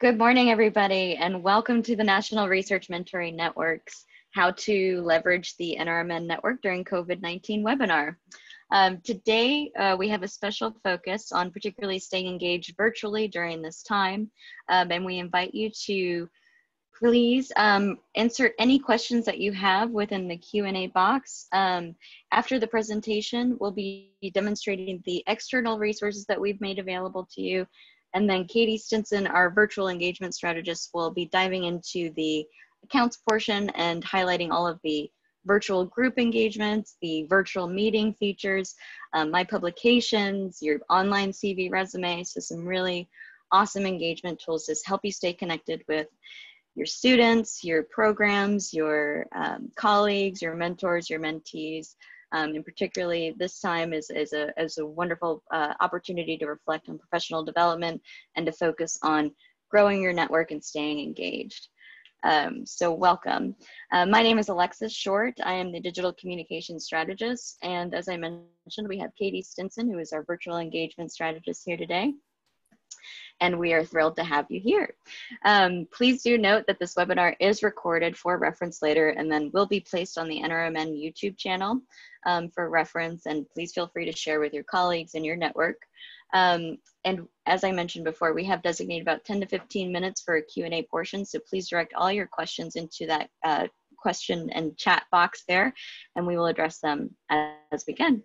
Good morning, everybody, and welcome to the National Research Mentoring Network's How to Leverage the NRMN Network During COVID-19 webinar. Today, we have a special focus on particularly staying engaged virtually during this time, and we invite you to please insert any questions that you have within the Q&A box. After the presentation, we'll be demonstrating the external resources that we've made available to you. And then Katie Stinson, our virtual engagement strategist, will be diving into the accounts portion and highlighting all of the virtual group engagements, the virtual meeting features, my publications, your online CV resume. So some really awesome engagement tools to help you stay connected with your students, your programs, your colleagues, your mentors, your mentees. And particularly this time is a wonderful opportunity to reflect on professional development and to focus on growing your network and staying engaged. So welcome. My name is Alexis Short. I am the digital communications strategist. And as I mentioned, we have Katie Stinson, who is our virtual engagement strategist here today. And we are thrilled to have you here. Please do note that this webinar is recorded for reference later and then will be placed on the NRMN YouTube channel for reference, and please feel free to share with your colleagues in your network. And as I mentioned before, we have designated about 10 to 15 minutes for a Q&A portion, so please direct all your questions into that question and chat box there, and we will address them as we can.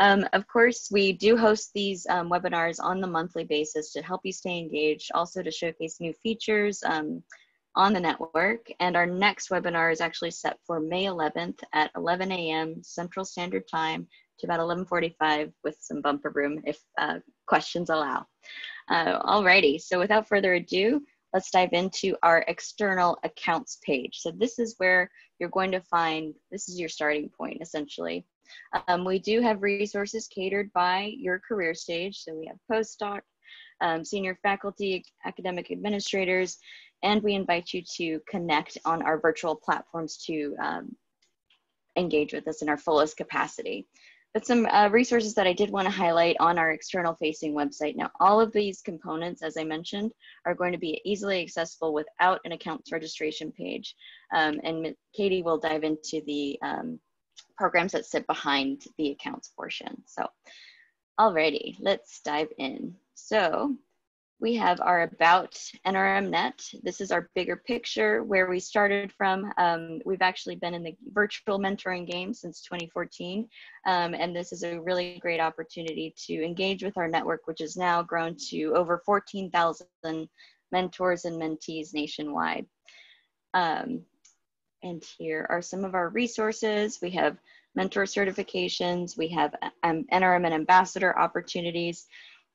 Of course, we do host these webinars on the monthly basis to help you stay engaged, also to showcase new features on the network. And our next webinar is actually set for May 11th at 11 a.m. Central Standard Time to about 11:45 with some bumper room if questions allow. Alrighty, so without further ado, let's dive into our external accounts page. So this is where you're going to find, this is your starting point essentially. We do have resources catered by your career stage. So we have postdoc, senior faculty, academic administrators, and we invite you to connect on our virtual platforms to engage with us in our fullest capacity. But some resources that I did want to highlight on our external facing website. Now, all of these components, as I mentioned, are going to be easily accessible without an accounts registration page. And Katie will dive into the programs that sit behind the accounts portion. So, alrighty, let's dive in. So, we have our About NRMNet. This is our bigger picture where we started from. We've actually been in the virtual mentoring game since 2014. And this is a really great opportunity to engage with our network, which has now grown to over 14,000 mentors and mentees nationwide. And here are some of our resources. We have mentor certifications, we have NRMN ambassador opportunities,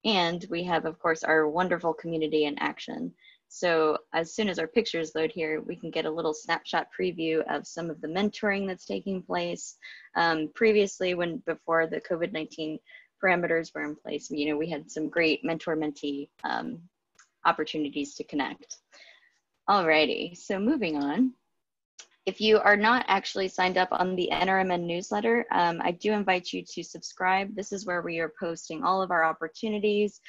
and we have, of course, our wonderful community in action. So as soon as our pictures load here, we can get a little snapshot preview of some of the mentoring that's taking place. Previously, before the COVID-19 parameters were in place, we had some great mentor-mentee opportunities to connect. Alrighty, so moving on. If you are not actually signed up on the NRMN newsletter, I do invite you to subscribe. This is where we are posting all of our opportunities.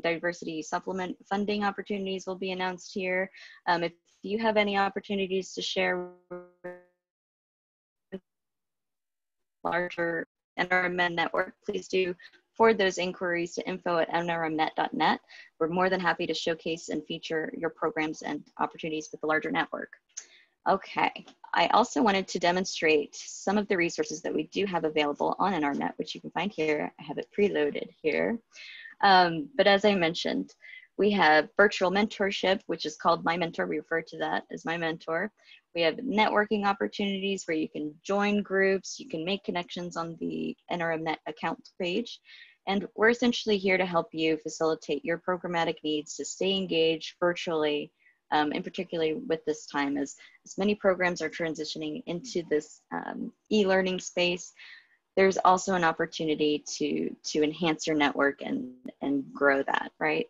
Diversity supplement funding opportunities will be announced here. If you have any opportunities to share with larger NRMN network, please do forward those inquiries to info@nrmnet.net. We're more than happy to showcase and feature your programs and opportunities with the larger network. Okay, I also wanted to demonstrate some of the resources that we do have available on NRMNet, which you can find here. I have it preloaded here. But as I mentioned, we have virtual mentorship, which is called My Mentor. We refer to that as My Mentor. We have networking opportunities where you can join groups, you can make connections on the NRMNet account page. And we're essentially here to help you facilitate your programmatic needs to stay engaged virtually, and particularly with this time as many programs are transitioning into this e-learning space. There's also an opportunity to enhance your network and grow that, right?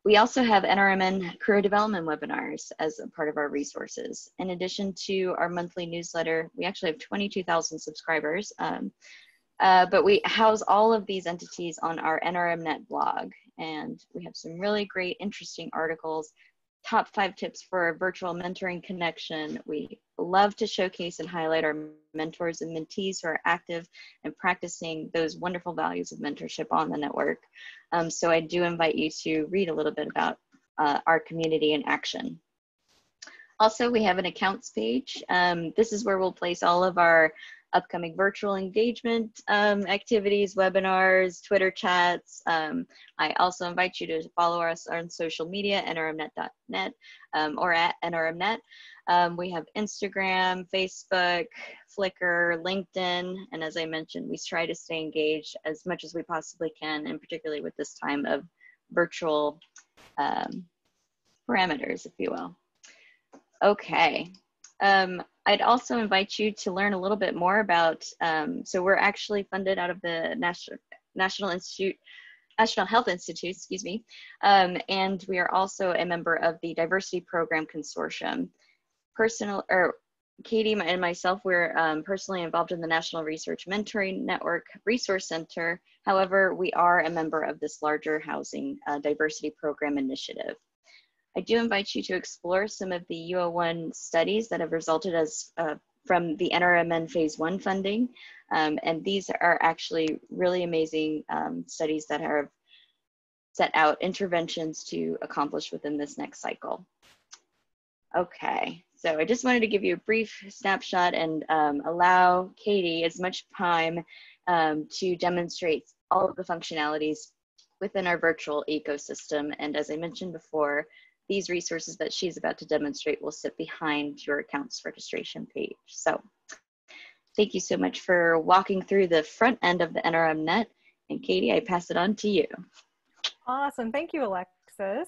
We also have NRMN career development webinars as a part of our resources. In addition to our monthly newsletter, we actually have 22,000 subscribers, but we house all of these entities on our NRMNet blog. And we have some really great, interesting articles top 5 tips for a virtual mentoring connection. We love to showcase and highlight our mentors and mentees who are active and practicing those wonderful values of mentorship on the network. So I do invite you to read a little bit about our community in action. Also, we have an accounts page. This is where we'll place all of our upcoming virtual engagement activities, webinars, Twitter chats. I also invite you to follow us on social media, nrmnet.net or at nrmnet. We have Instagram, Facebook, Flickr, LinkedIn, and as I mentioned, we try to stay engaged as much as we possibly can, and particularly with this time of virtual parameters, if you will. Okay. I'd also invite you to learn a little bit more about, so we're actually funded out of the National Health Institute, excuse me, and we are also a member of the Diversity Program Consortium. Katie and myself, we're personally involved in the National Research Mentoring Network Resource Center. However, we are a member of this larger housing diversity program initiative. I do invite you to explore some of the UO1 studies that have resulted from the NRMN Phase 1 funding. And these are actually really amazing studies that have set out interventions to accomplish within this next cycle. Okay, so I just wanted to give you a brief snapshot and allow Katie as much time to demonstrate all of the functionalities within our virtual ecosystem. And as I mentioned before, these resources that she's about to demonstrate will sit behind your accounts registration page. So thank you so much for walking through the front end of the NRMNet. And Katie, I pass it on to you. Awesome. Thank you, Alexis.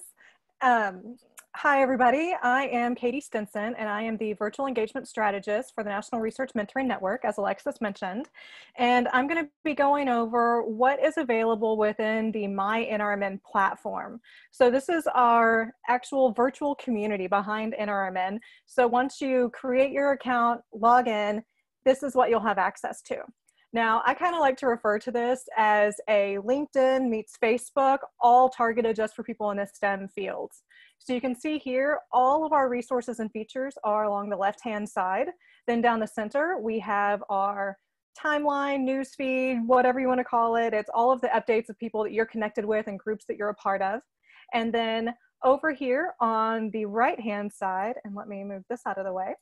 Hi, everybody. I am Katie Stinson, and I am the Virtual Engagement Strategist for the National Research Mentoring Network, as Alexis mentioned. And I'm going to be going over what is available within the My NRMN platform. So this is our actual virtual community behind NRMN. So once you create your account, log in, this is what you'll have access to. Now, I kind of like to refer to this as a LinkedIn meets Facebook, all targeted just for people in the STEM fields. So you can see here, all of our resources and features are along the left-hand side. Then down the center, we have our timeline, newsfeed, whatever you want to call it. It's all of the updates of people that you're connected with and groups that you're a part of. And then over here on the right-hand side, and let me move this out of the way,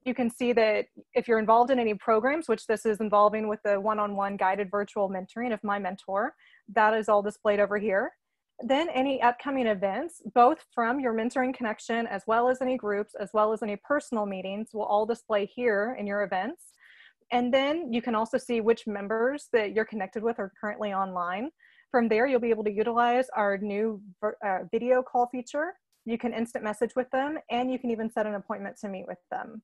you can see that if you're involved in any programs, which this is involving with the one-on-one guided virtual mentoring of my mentor, that is all displayed over here. Then any upcoming events, both from your mentoring connection, as well as any groups, as well as any personal meetings, will all display here in your events. And then you can also see which members that you're connected with are currently online. From there, you'll be able to utilize our new video call feature. You can instant message with them, and you can even set an appointment to meet with them.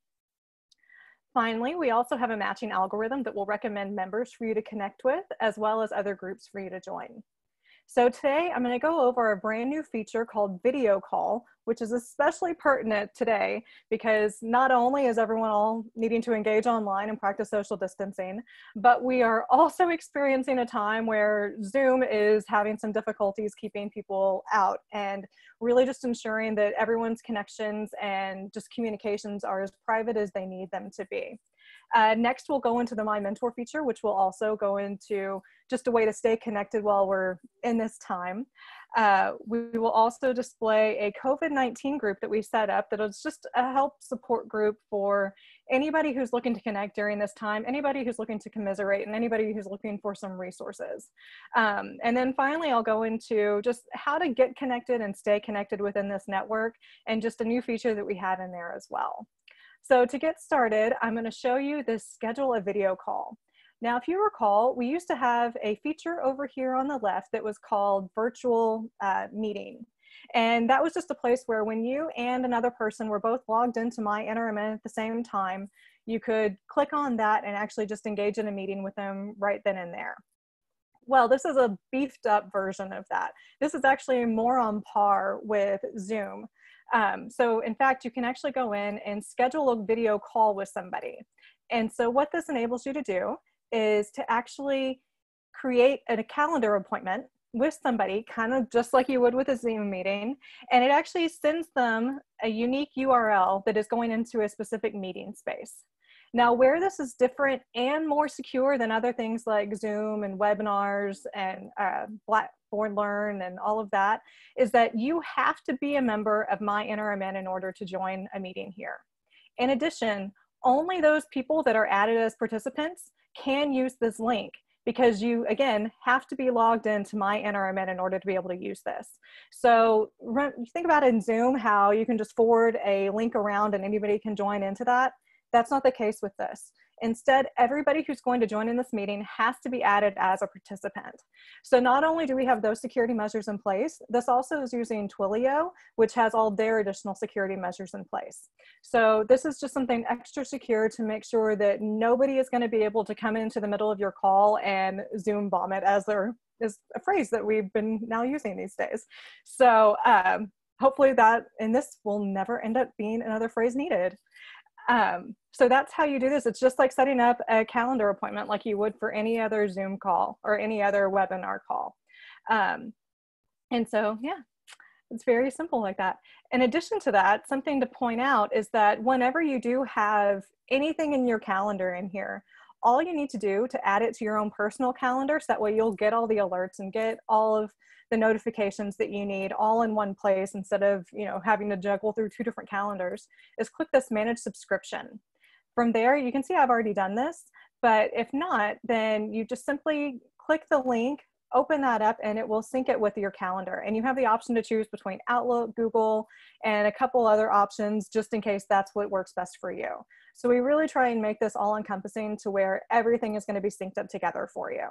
Finally, we also have a matching algorithm that will recommend members for you to connect with, as well as other groups for you to join. So today I'm going to go over a brand new feature called Video Call, which is especially pertinent today because not only is everyone all needing to engage online and practice social distancing, but we are also experiencing a time where Zoom is having some difficulties keeping people out and really just ensuring that everyone's connections and just communications are as private as they need them to be. Next, we'll go into the My Mentor feature, which will also go into just a way to stay connected while we're in this time. We will also display a COVID-19 group that we set up that is just a help support group for anybody who's looking to connect during this time, anybody who's looking to commiserate, and anybody who's looking for some resources. And then finally, I'll go into just how to get connected and stay connected within this network and just a new feature that we have in there as well. So to get started, I'm going to show you this schedule a video call. Now, if you recall, we used to have a feature over here on the left that was called virtual meeting. And that was just a place where when you and another person were both logged into My NRMN at the same time, you could click on that and actually just engage in a meeting with them right then and there. Well, this is a beefed up version of that. This is actually more on par with Zoom. So in fact, you can actually go in and schedule a video call with somebody. And so what this enables you to do is to actually create a calendar appointment with somebody, kind of just like you would with a Zoom meeting, and it actually sends them a unique URL that is going into a specific meeting space. Now, where this is different and more secure than other things like Zoom and webinars and Blackboard Learn and all of that, is that you have to be a member of My NRMN in order to join a meeting here. In addition, only those people that are added as participants can use this link, because you, again, have to be logged into My NRMN in order to be able to use this. So you think about it in Zoom, how you can just forward a link around and anybody can join into that. That's not the case with this. Instead, everybody who's going to join in this meeting has to be added as a participant. So not only do we have those security measures in place, this also is using Twilio, which has all their additional security measures in place. So this is just something extra secure to make sure that nobody is going to be able to come into the middle of your call and Zoom bomb it, as there is a phrase that we've been now using these days. So hopefully that, and this will never end up being another phrase needed. So that's how you do this. It's just like setting up a calendar appointment like you would for any other Zoom call or any other webinar call. And so, yeah, it's very simple like that. In addition to that, something to point out is that whenever you do have anything in your calendar in here, all you need to do to add it to your own personal calendar, so that way you'll get all the alerts and get all of the notifications that you need all in one place instead of, you know, having to juggle through 2 different calendars, is click this manage subscription. From there, you can see I've already done this, but if not, then you just simply click the link, open that up, and it will sync it with your calendar. And you have the option to choose between Outlook, Google, and a couple other options just in case that's what works best for you. So we really try and make this all encompassing to where everything is going to be synced up together for you.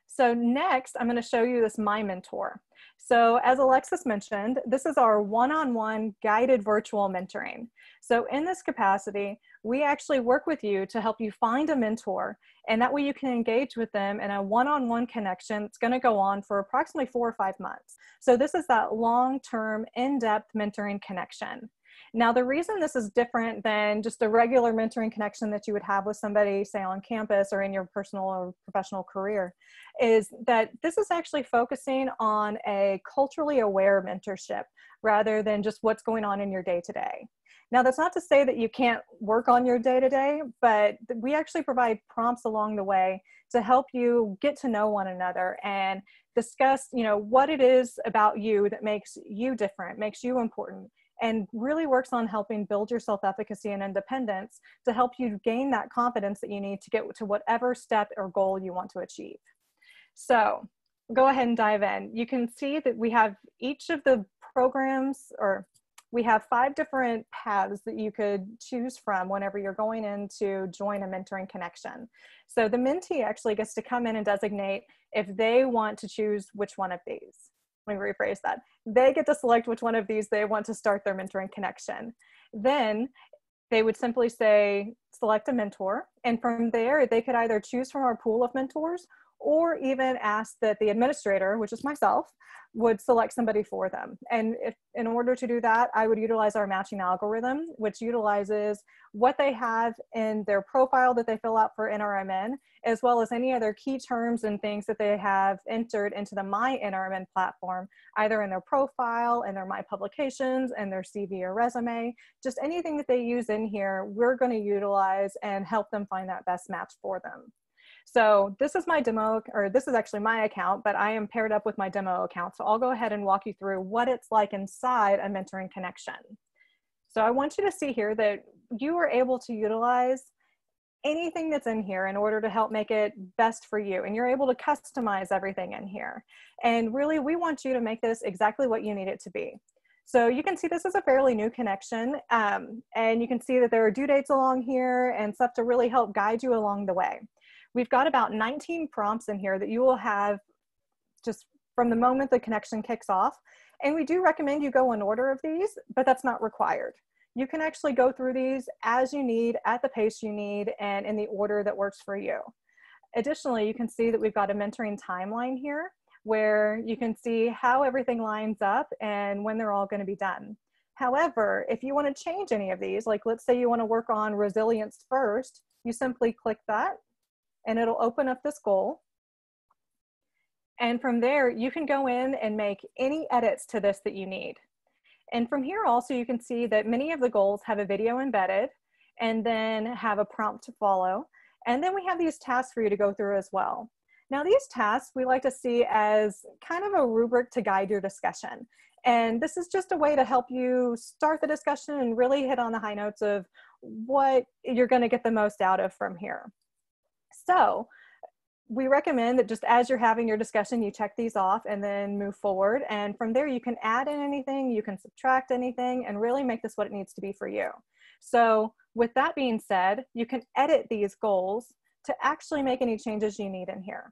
So next, I'm going to show you this My Mentor. So as Alexis mentioned, this is our one-on-one guided virtual mentoring. So in this capacity, we actually work with you to help you find a mentor, and that way you can engage with them in a one-on-one connection that's going to go on for approximately 4 or 5 months. So this is that long-term, in-depth mentoring connection. Now, the reason this is different than just a regular mentoring connection that you would have with somebody, say, on campus or in your personal or professional career, is that this is actually focusing on a culturally aware mentorship rather than just what's going on in your day-to-day. Now, that's not to say that you can't work on your day-to-day, but we actually provide prompts along the way to help you get to know one another and discuss, you know, what it is about you that makes you different, makes you important, and really works on helping build your self-efficacy and independence to help you gain that confidence that you need to get to whatever step or goal you want to achieve. So go ahead and dive in. You can see that we have each of the programs, or we have 5 different paths that you could choose from whenever you're going in to join a mentoring connection. So the mentee actually gets to come in and designate if they want to choose which one of these. Let me rephrase that. They get to select which one of these they want to start their mentoring connection. Then they would simply say, select a mentor. And from there, they could either choose from our pool of mentors or even ask that the administrator, which is myself, would select somebody for them. And if, in order to do that, I would utilize our matching algorithm, which utilizes what they have in their profile that they fill out for NRMN, as well as any other key terms and things that they have entered into the My NRMN platform, either in their profile, in their My Publications, and their CV or resume. Just anything that they use in here, we're going to utilize and help them find that best match for them. So this is my demo, or this is actually my account, but I am paired up with my demo account. So I'll go ahead and walk you through what it's like inside a mentoring connection. So I want you to see here that you are able to utilize anything that's in here in order to help make it best for you. And you're able to customize everything in here. And really, we want you to make this exactly what you need it to be. So you can see this is a fairly new connection, and you can see that there are due dates along here and stuff to really help guide you along the way. We've got about 19 prompts in here that you will have just from the moment the connection kicks off. And we do recommend you go in order of these, but that's not required. You can actually go through these as you need, at the pace you need, and in the order that works for you. Additionally, you can see that we've got a mentoring timeline here where you can see how everything lines up and when they're all going to be done. However, if you want to change any of these, like let's say you want to work on resilience first, you simply click that and it'll open up this goal. And from there, you can go in and make any edits to this that you need. And from here also, you can see that many of the goals have a video embedded and then have a prompt to follow. And then we have these tasks for you to go through as well. Now, these tasks we like to see as kind of a rubric to guide your discussion. And this is just a way to help you start the discussion and really hit on the high notes of what you're going to get the most out of from here. So we recommend that just as you're having your discussion, you check these off and then move forward. And from there, you can add in anything, you can subtract anything, and really make this what it needs to be for you. So with that being said, you can edit these goals to actually make any changes you need in here.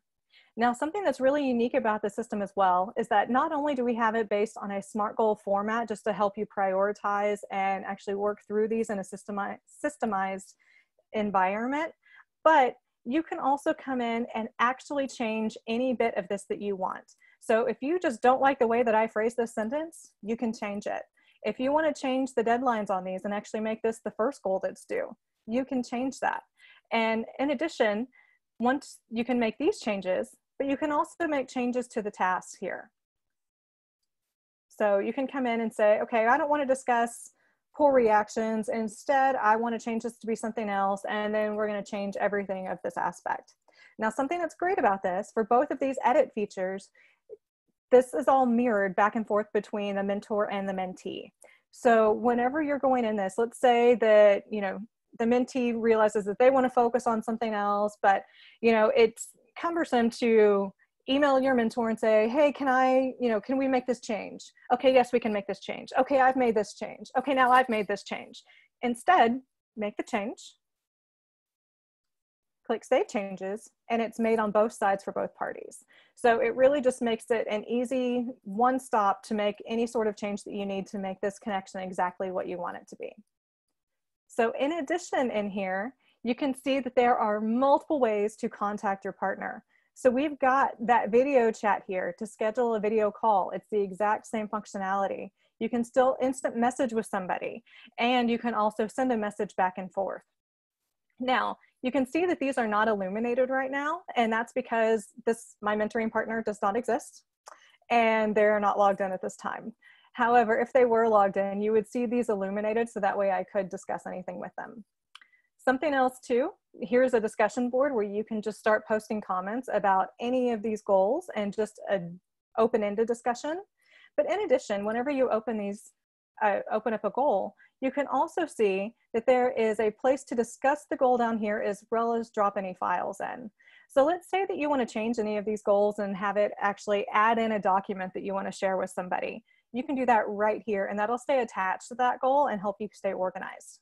Now, something that's really unique about the system as well is that not only do we have it based on a SMART goal format just to help you prioritize and actually work through these in a systemized environment, but you can also come in and actually change any bit of this that you want. So if you just don't like the way that I phrase this sentence, you can change it. If you want to change the deadlines on these and actually make this the first goal that's due, you can change that. And in addition, once you can make these changes, but you can also make changes to the tasks here. So you can come in and say, okay, I don't want to discuss poor reactions. Instead, I want to change this to be something else. And then we're going to change everything of this aspect. Now, something that's great about this, for both of these edit features, this is all mirrored back and forth between the mentor and the mentee. So whenever you're going in this, let's say that, the mentee realizes that they want to focus on something else, but, it's cumbersome to email your mentor and say, hey, can we make this change? Okay, yes, we can make this change. Okay, I've made this change. Okay, now I've made this change. Instead, make the change, click Save Changes, and it's made on both sides for both parties. So it really just makes it an easy one stop to make any sort of change that you need to make this connection exactly what you want it to be. So in addition in here, you can see that there are multiple ways to contact your partner. So we've got that video chat here to schedule a video call. It's the exact same functionality. You can still instant message with somebody, and you can also send a message back and forth. Now, you can see that these are not illuminated right now, and that's because my mentoring partner does not exist, and they're not logged in at this time. However, if they were logged in, you would see these illuminated, so that way I could discuss anything with them. Something else too, here's a discussion board where you can just start posting comments about any of these goals and just an open-ended discussion. But in addition, whenever you open up a goal, you can also see that there is a place to discuss the goal down here as well as drop any files in. So let's say that you want to change any of these goals and have it actually add in a document that you want to share with somebody. You can do that right here, and that'll stay attached to that goal and help you stay organized.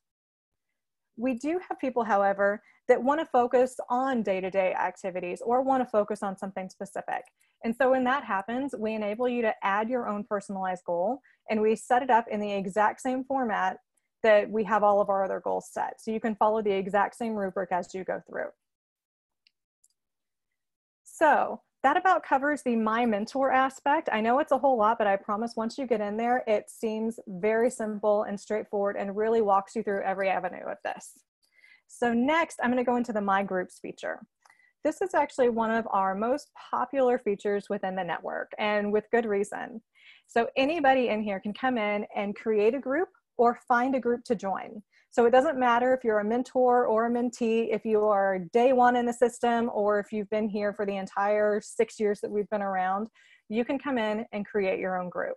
We do have people, however, that want to focus on day-to-day activities or want to focus on something specific. And so when that happens, we enable you to add your own personalized goal, and we set it up in the exact same format that we have all of our other goals set. So you can follow the exact same rubric as you go through. So that about covers the My Mentor aspect. I know it's a whole lot, but I promise once you get in there, it seems very simple and straightforward and really walks you through every avenue of this. So next, I'm going to go into the My Groups feature. This is actually one of our most popular features within the network, and with good reason. So anybody in here can come in and create a group or find a group to join. So it doesn't matter if you're a mentor or a mentee, if you are day one in the system, or if you've been here for the entire 6 years that we've been around, you can come in and create your own group.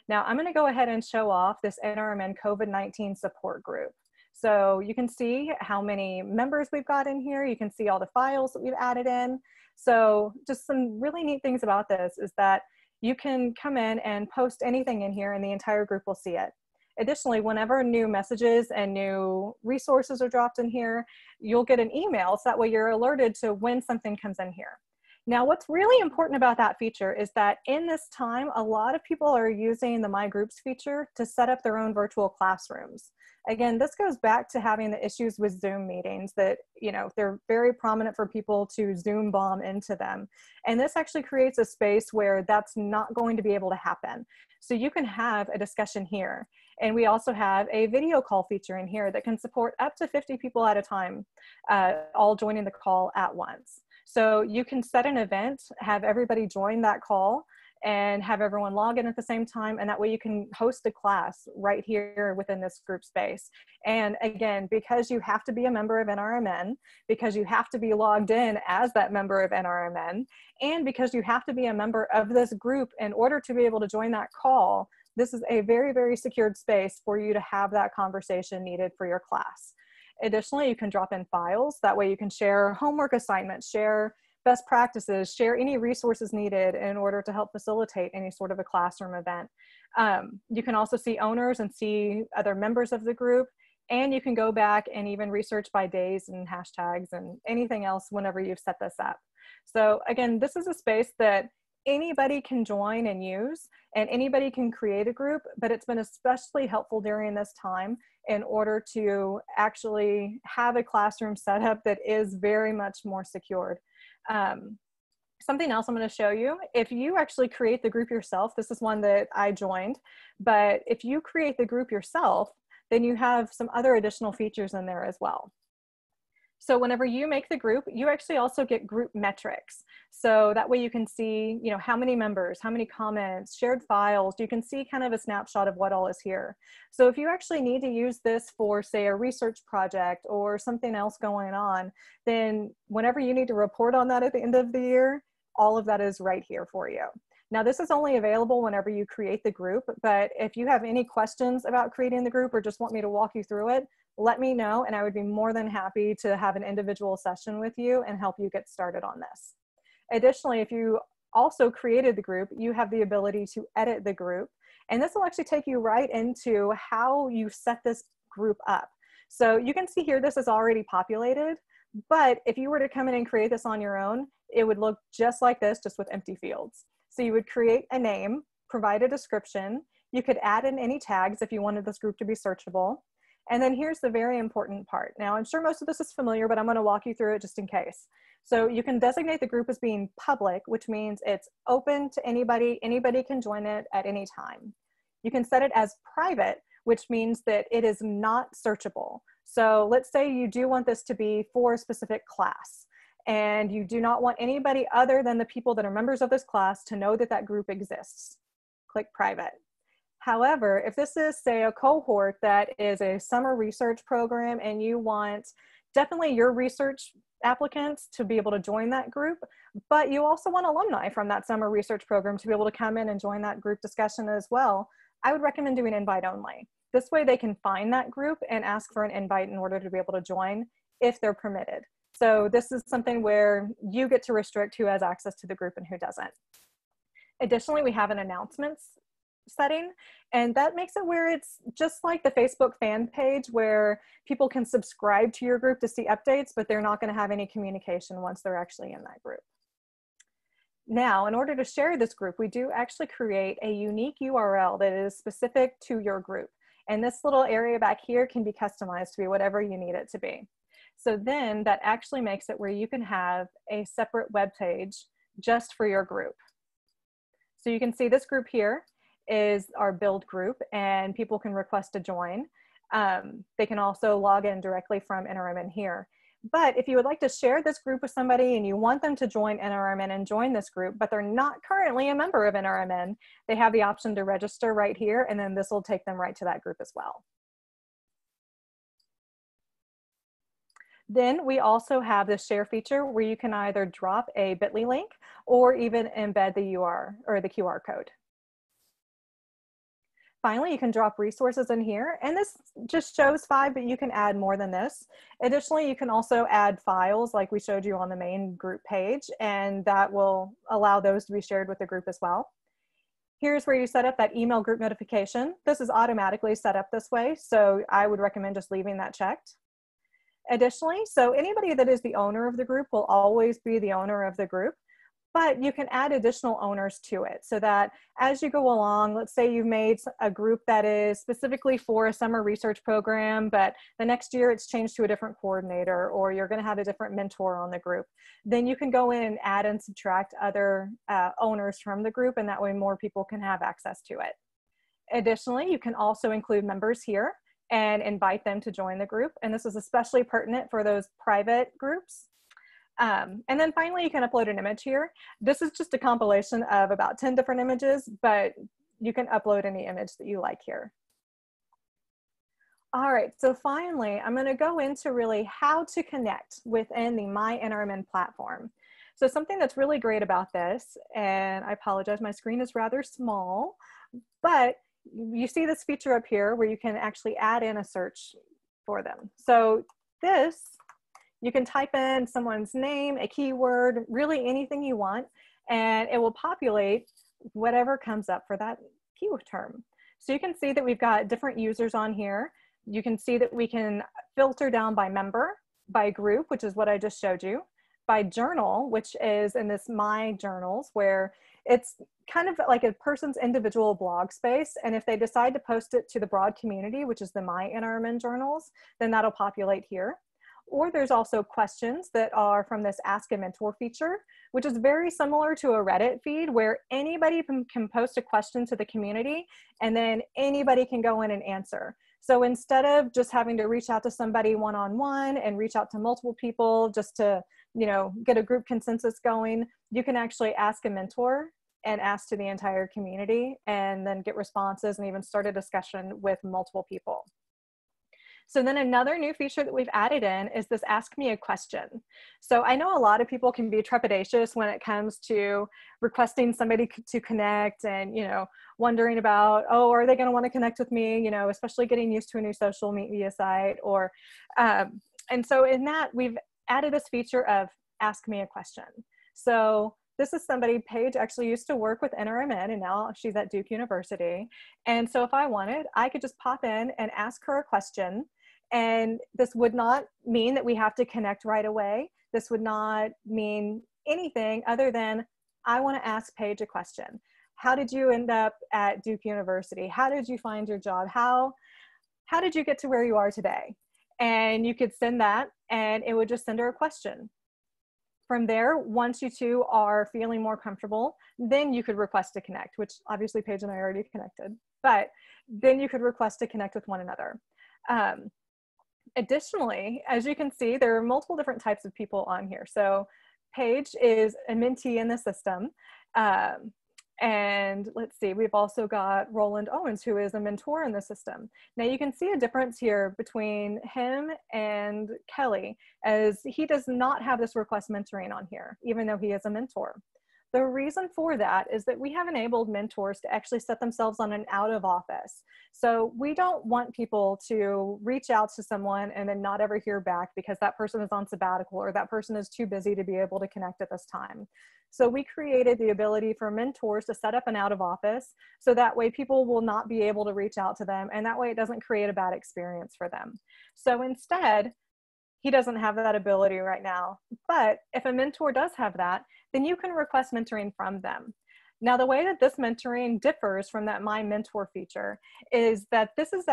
Now I'm going to go ahead and show off this NRMN COVID-19 support group. So you can see how many members we've got in here. You can see all the files that we've added in. So just some really neat things about this is that you can come in and post anything in here and the entire group will see it. Additionally, whenever new messages and new resources are dropped in here, you'll get an email, so that way you're alerted to when something comes in here. Now, what's really important about that feature is that in this time, a lot of people are using the My Groups feature to set up their own virtual classrooms. Again, this goes back to having the issues with Zoom meetings that, they're very prominent for people to Zoom bomb into them. And this actually creates a space where that's not going to be able to happen. So you can have a discussion here. And we also have a video call feature in here that can support up to 50 people at a time, all joining the call at once. So you can set an event, have everybody join that call, and have everyone log in at the same time. And that way you can host a class right here within this group space. And again, because you have to be a member of NRMN, because you have to be logged in as that member of NRMN, and because you have to be a member of this group in order to be able to join that call, this is a very, very secured space for you to have that conversation needed for your class. Additionally, you can drop in files. That way you can share homework assignments, share best practices, share any resources needed in order to help facilitate any sort of a classroom event. You can also see owners and see other members of the group, and you can go back and even research by days and hashtags and anything else whenever you've set this up. So again, this is a space that anybody can join and use, and anybody can create a group, but it's been especially helpful during this time in order to actually have a classroom setup that is very much more secured. Something else I'm going to show you, if you actually create the group yourself, this is one that I joined, but if you create the group yourself, then you have some other additional features in there as well. So whenever you make the group, you actually also get group metrics. So that way you can see, you know, how many members, how many comments, shared files. You can see kind of a snapshot of what all is here. So if you actually need to use this for, say, a research project or something else going on, then whenever you need to report on that at the end of the year, all of that is right here for you. Now, this is only available whenever you create the group, but if you have any questions about creating the group or just want me to walk you through it, let me know, and I would be more than happy to have an individual session with you and help you get started on this. Additionally, if you also created the group, you have the ability to edit the group, and this will actually take you right into how you set this group up. So you can see here, this is already populated, but if you were to come in and create this on your own, it would look just like this, just with empty fields. So you would create a name, provide a description. You could add in any tags if you wanted this group to be searchable. And then here's the very important part. Now, I'm sure most of this is familiar, but I'm going to walk you through it just in case. So you can designate the group as being public, which means it's open to anybody. Anybody can join it at any time. You can set it as private, which means that it is not searchable. So let's say you do want this to be for a specific class, and you do not want anybody other than the people that are members of this class to know that that group exists. Click private. However, if this is, say, a cohort that is a summer research program and you want definitely your research applicants to be able to join that group, but you also want alumni from that summer research program to be able to come in and join that group discussion as well, I would recommend doing invite only. This way they can find that group and ask for an invite in order to be able to join if they're permitted. So this is something where you get to restrict who has access to the group and who doesn't. Additionally, we have an announcements setting, and that makes it where it's just like the Facebook fan page where people can subscribe to your group to see updates, but they're not going to have any communication once they're actually in that group. Now, in order to share this group, we do actually create a unique URL that is specific to your group. And this little area back here can be customized to be whatever you need it to be. So then that actually makes it where you can have a separate web page just for your group. So you can see this group here is our build group, and people can request to join. They can also log in directly from NRMN here. But if you would like to share this group with somebody and you want them to join NRMN and join this group, but they're not currently a member of NRMN, they have the option to register right here, and then this will take them right to that group as well. Then we also have the share feature where you can either drop a bit.ly link or even embed the URL or the QR code. Finally, you can drop resources in here, and this just shows 5, but you can add more than this. Additionally, you can also add files like we showed you on the main group page, and that will allow those to be shared with the group as well. Here's where you set up that email group notification. This is automatically set up this way, so I would recommend just leaving that checked. Additionally, so anybody that is the owner of the group will always be the owner of the group, but you can add additional owners to it so that as you go along, let's say you've made a group that is specifically for a summer research program, but the next year it's changed to a different coordinator, or you're going to have a different mentor on the group, then you can go in and add and subtract other owners from the group, and that way more people can have access to it. Additionally, you can also include members here and invite them to join the group, and this is especially pertinent for those private groups. And then finally, you can upload an image here. This is just a compilation of about 10 different images, but you can upload any image that you like here. All right, so finally, I'm gonna go into really how to connect within the My NRMN platform. So something that's really great about this, and I apologize, my screen is rather small, but you see this feature up here where you can actually add in a search for them. So this, you can type in someone's name, a keyword, really anything you want, and it will populate whatever comes up for that keyword term. So you can see that we've got different users on here. You can see that we can filter down by member, by group, which is what I just showed you, by journal, which is in this My Journals, where it's kind of like a person's individual blog space. And if they decide to post it to the broad community, which is the My NRMN Journals, then that'll populate here. Or there's also questions that are from this Ask a Mentor feature, which is very similar to a Reddit feed where anybody can post a question to the community and then anybody can go in and answer. So instead of just having to reach out to somebody one-on-one and reach out to multiple people just to, you know, get a group consensus going, you can actually ask a mentor and ask to the entire community and then get responses and even start a discussion with multiple people. So then another new feature that we've added in is this Ask Me a Question. So I know a lot of people can be trepidatious when it comes to requesting somebody to connect and, you know, wondering about, oh, are they going to want to connect with me, you know, especially getting used to a new social media site or, and so in that we've added this feature of Ask Me a Question. So this is somebody, Paige actually used to work with NRMN and now she's at Duke University. And so if I wanted, I could just pop in and ask her a question. And this would not mean that we have to connect right away. This would not mean anything other than I want to ask Paige a question. How did you end up at Duke University? How did you find your job? How did you get to where you are today? And you could send that and it would just send her a question. From there, once you two are feeling more comfortable, then you could request to connect, which obviously Paige and I already connected, but then you could request to connect with one another. Additionally, as you can see, there are multiple different types of people on here. So Paige is a mentee in the system. And let's see, we've also got Roland Owens, who is a mentor in the system. Now you can see a difference here between him and Kelly, as he does not have this request mentoring on here, even though he is a mentor. The reason for that is that we have enabled mentors to actually set themselves on an out of office. So we don't want people to reach out to someone and then not ever hear back because that person is on sabbatical or that person is too busy to be able to connect at this time. So we created the ability for mentors to set up an out of office so that way people will not be able to reach out to them and that way it doesn't create a bad experience for them. So instead, he doesn't have that ability right now, but if a mentor does have that, then you can request mentoring from them. Now, the way that this mentoring differs from that My Mentor feature is that this is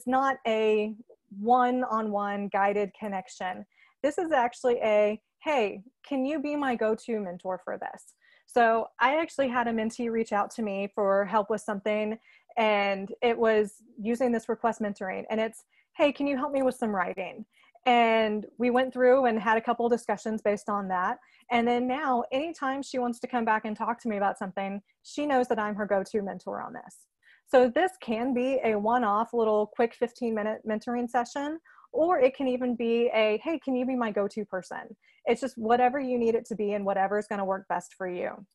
not a one-on-one guided connection. This is actually a, hey, can you be my go-to mentor for this? So I actually had a mentee reach out to me for help with something, and it was using this request mentoring, and it's, hey, can you help me with some writing? And we went through and had a couple of discussions based on that. And then now, anytime she wants to come back and talk to me about something, she knows that I'm her go-to mentor on this. So this can be a one-off little quick 15-minute mentoring session, or it can even be a, hey, can you be my go-to person? It's just whatever you need it to be and whatever is going to work best for you.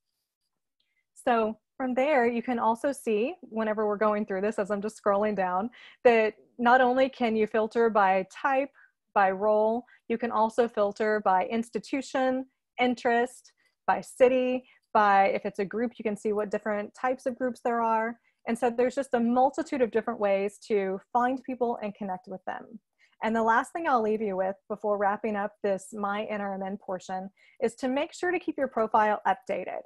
So from there, you can also see, whenever we're going through this, as I'm just scrolling down, that not only can you filter by type, by role, you can also filter by institution, interest, by city, by if it's a group, you can see what different types of groups there are. And so there's just a multitude of different ways to find people and connect with them. And the last thing I'll leave you with before wrapping up this My NRMN portion is to make sure to keep your profile updated.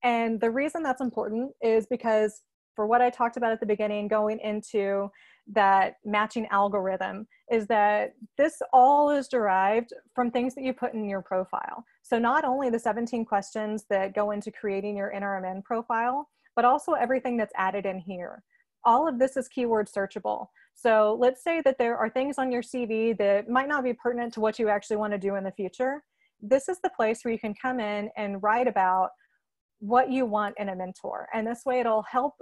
And the reason that's important is because for what I talked about at the beginning, going into that matching algorithm, is that this all is derived from things that you put in your profile. So not only the 17 questions that go into creating your NRMN profile, but also everything that's added in here. All of this is keyword searchable. So let's say that there are things on your CV that might not be pertinent to what you actually want to do in the future. this is the place where you can come in and write about what you want in a mentor. And this way it'll help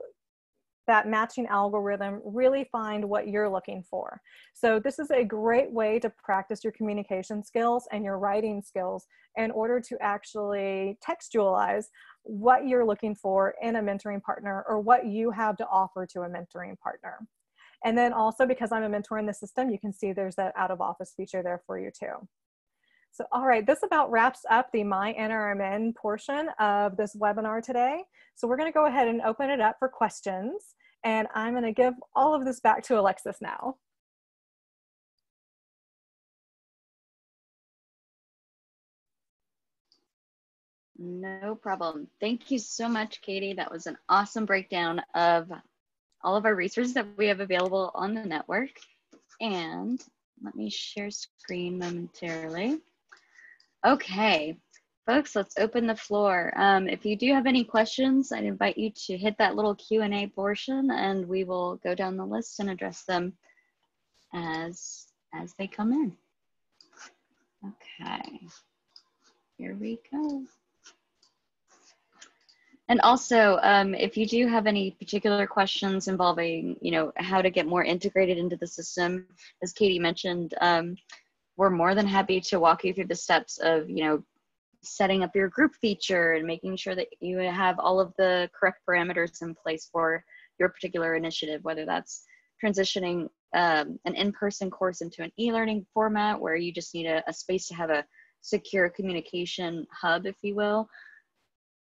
that matching algorithm really find what you're looking for. So this is a great way to practice your communication skills and your writing skills in order to actually textualize what you're looking for in a mentoring partner or what you have to offer to a mentoring partner. And then also, because I'm a mentor in the system, you can see there's that out of office feature there for you too. So, all right, this about wraps up the My NRMN portion of this webinar today. So we're going to go ahead and open it up for questions. And I'm going to give all of this back to Alexis now. No problem. Thank you so much, Katie. That was an awesome breakdown of all of our resources that we have available on the network. And let me share screen momentarily. Okay, folks, let's open the floor. If you do have any questions, I'd invite you to hit that little Q&A portion and we will go down the list and address them as they come in. Okay, here we go. And also, if you do have any particular questions involving, how to get more integrated into the system, as Katie mentioned, we're more than happy to walk you through the steps of, setting up your group feature and making sure that you have all of the correct parameters in place for your particular initiative, whether that's transitioning an in-person course into an e-learning format where you just need a space to have a secure communication hub, if you will.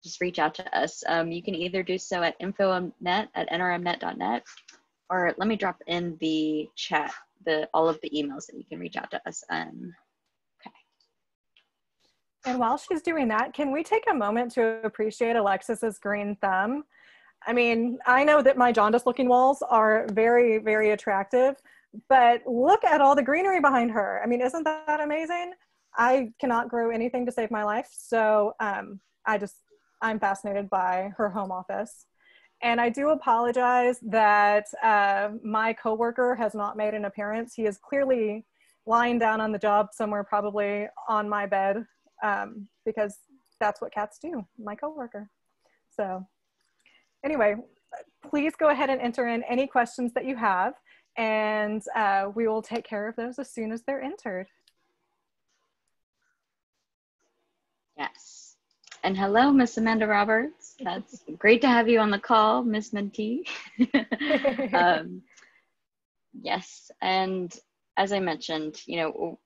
Just reach out to us. You can either do so at info@nrmnet.net, or let me drop in the chat all of the emails that you can reach out to us. Okay. And while she's doing that, can we take a moment to appreciate Alexis's green thumb? I mean, I know that my jaundiced looking walls are very, very attractive, but look at all the greenery behind her. I mean, isn't that amazing? I cannot grow anything to save my life. So I'm fascinated by her home office. And I do apologize that my coworker has not made an appearance. He is clearly lying down on the job somewhere, probably on my bed, because that's what cats do, my coworker. So anyway, please go ahead and enter in any questions that you have, and we will take care of those as soon as they're entered. Yes. And hello, Miss Amanda Roberts. That's great to have you on the call, Miss Mentee. Yes, and as I mentioned,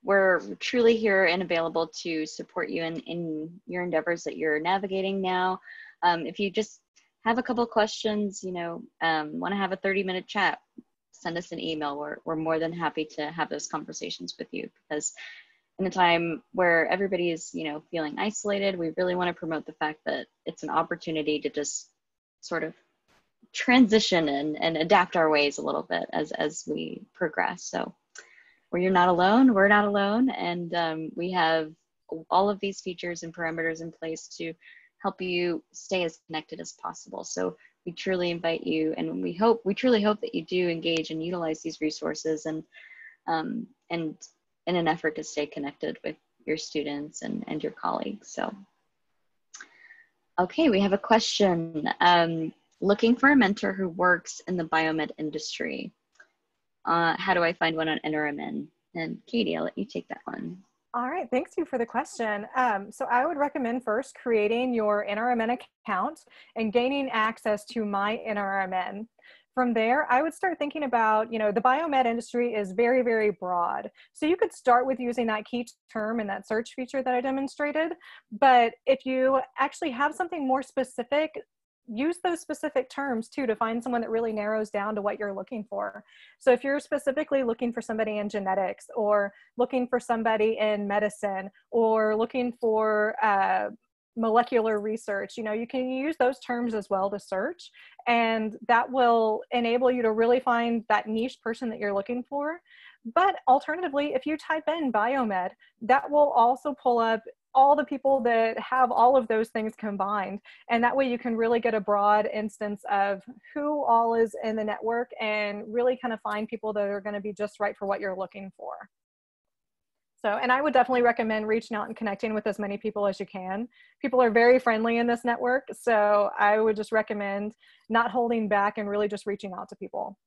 we're truly here and available to support you in your endeavors that you're navigating now. If you just have a couple of questions, want to have a 30-minute chat, send us an email. We're more than happy to have those conversations with you, because in a time where everybody is, feeling isolated, we really want to promote the fact that it's an opportunity to just sort of transition and adapt our ways a little bit as we progress. So where you're not alone, we're not alone. And we have all of these features and parameters in place to help you stay as connected as possible. So we truly invite you, and we truly hope that you do engage and utilize these resources and in an effort to stay connected with your students and your colleagues. So, okay, we have a question. Looking for a mentor who works in the biomed industry. How do I find one on NRMN? And Katie, I'll let you take that one. All right, thanks you for the question. So I would recommend first creating your NRMN account and gaining access to My NRMN. From there, I would start thinking about, the biomed industry is very, very broad. So you could start with using that key term in that search feature that I demonstrated. But if you actually have something more specific, use those specific terms too to find someone that really narrows down to what you're looking for. So if you're specifically looking for somebody in genetics, or looking for somebody in medicine, or looking for molecular research, you can use those terms as well to search, and that will enable you to really find that niche person that you're looking for. But alternatively, if you type in biomed, that will also pull up all the people that have all of those things combined, and that way you can really get a broad instance of who all is in the network and really kind of find people that are going to be just right for what you're looking for. So, and I would definitely recommend reaching out and connecting with as many people as you can. People are very friendly in this network, so I would just recommend not holding back and really just reaching out to people.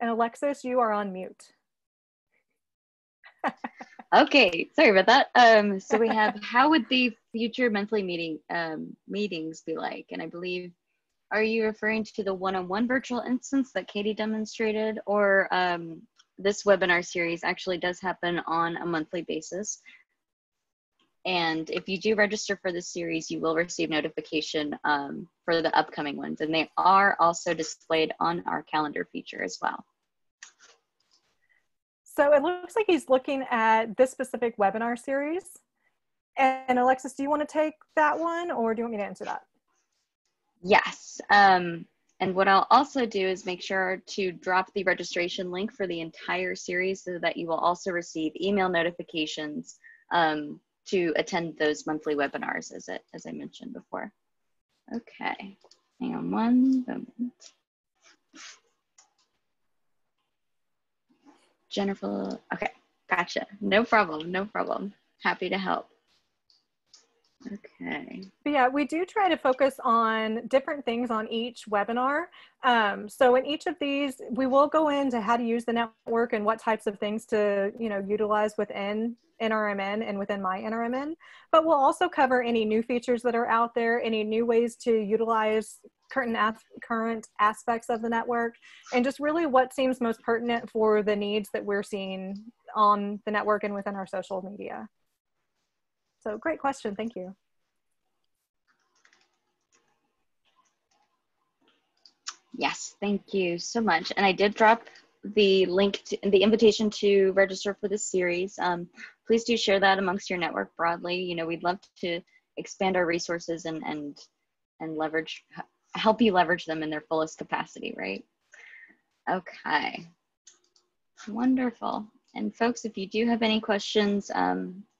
And Alexis, you are on mute. Okay, sorry about that. So we have, how would the future monthly meetings be like? And I believe, are you referring to the one-on-one virtual instance that Katie demonstrated, or this webinar series actually does happen on a monthly basis? And if you do register for this series, you will receive notification for the upcoming ones, and they are also displayed on our calendar feature as well. So it looks like he's looking at this specific webinar series. And Alexis, do you want to take that one, or do you want me to answer that? Yes. And what I'll also do is make sure to drop the registration link for the entire series so that you will also receive email notifications to attend those monthly webinars, as I mentioned before. Okay, hang on one moment. Jennifer, okay, gotcha. No problem, no problem. Happy to help. Okay. But yeah, we do try to focus on different things on each webinar. So in each of these, we will go into how to use the network and what types of things to, utilize within NRMN and within my NRMN. But we'll also cover any new features that are out there, any new ways to utilize current aspects of the network, and just really what seems most pertinent for the needs that we're seeing on the network and within our social media. So great question, thank you. Yes, thank you so much. And I did drop the link to the invitation to register for this series. Please do share that amongst your network broadly. We'd love to expand our resources and help you leverage them in their fullest capacity, right? Okay, wonderful. And folks, if you do have any questions,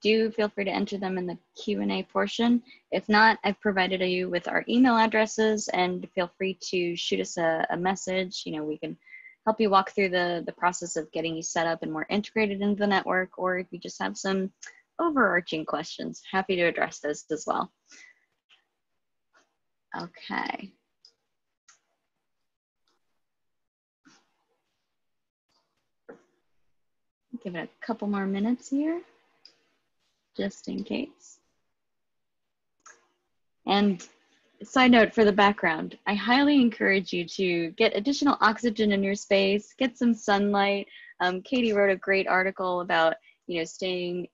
do feel free to enter them in the Q&A portion. If not, I've provided you with our email addresses, and feel free to shoot us a message. We can help you walk through the process of getting you set up and more integrated into the network, or if you just have some overarching questions, happy to address those as well. Okay. Give it a couple more minutes here, just in case. And side note for the background, I highly encourage you to get additional oxygen in your space, get some sunlight. Katie wrote a great article about, staying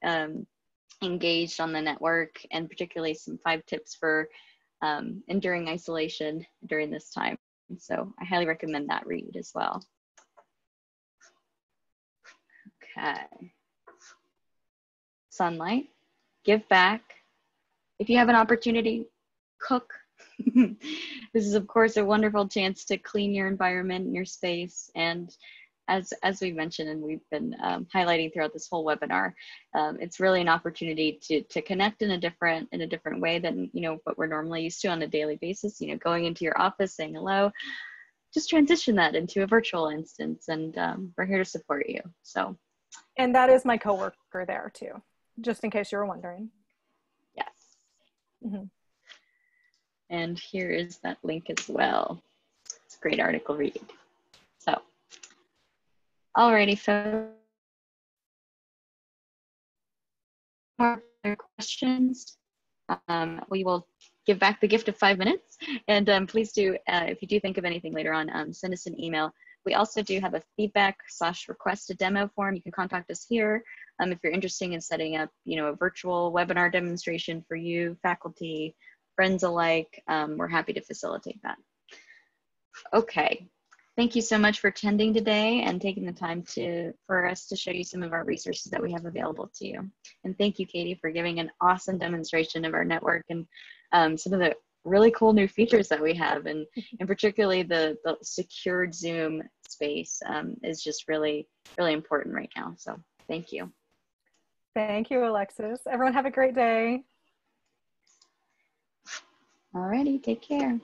engaged on the network, and particularly some 5 tips for enduring isolation during this time. So I highly recommend that read as well. Okay. Sunlight, give back. If you have an opportunity, cook. This is, of course, a wonderful chance to clean your environment and your space. And as we mentioned, and we've been highlighting throughout this whole webinar, it's really an opportunity to connect in a different way than what we're normally used to on a daily basis. Going into your office, saying hello. Just transition that into a virtual instance, and we're here to support you. So. And that is my coworker there too, just in case you were wondering. Yes. Mm-hmm. And here is that link as well. It's a great article read. So, alrighty, folks. Questions? We will give back the gift of 5 minutes. And please do, if you do think of anything later on, send us an email. We also do have a feedback/request a demo form. You can contact us here if you're interested in setting up, a virtual webinar demonstration for you, faculty, friends alike. We're happy to facilitate that. Okay, thank you so much for attending today and taking the time for us to show you some of our resources that we have available to you. And thank you, Katie, for giving an awesome demonstration of our network and some of the really cool new features that we have, and particularly the secured Zoom space is just really, really important right now. So thank you. Thank you, Alexis. Everyone have a great day. Alrighty, take care.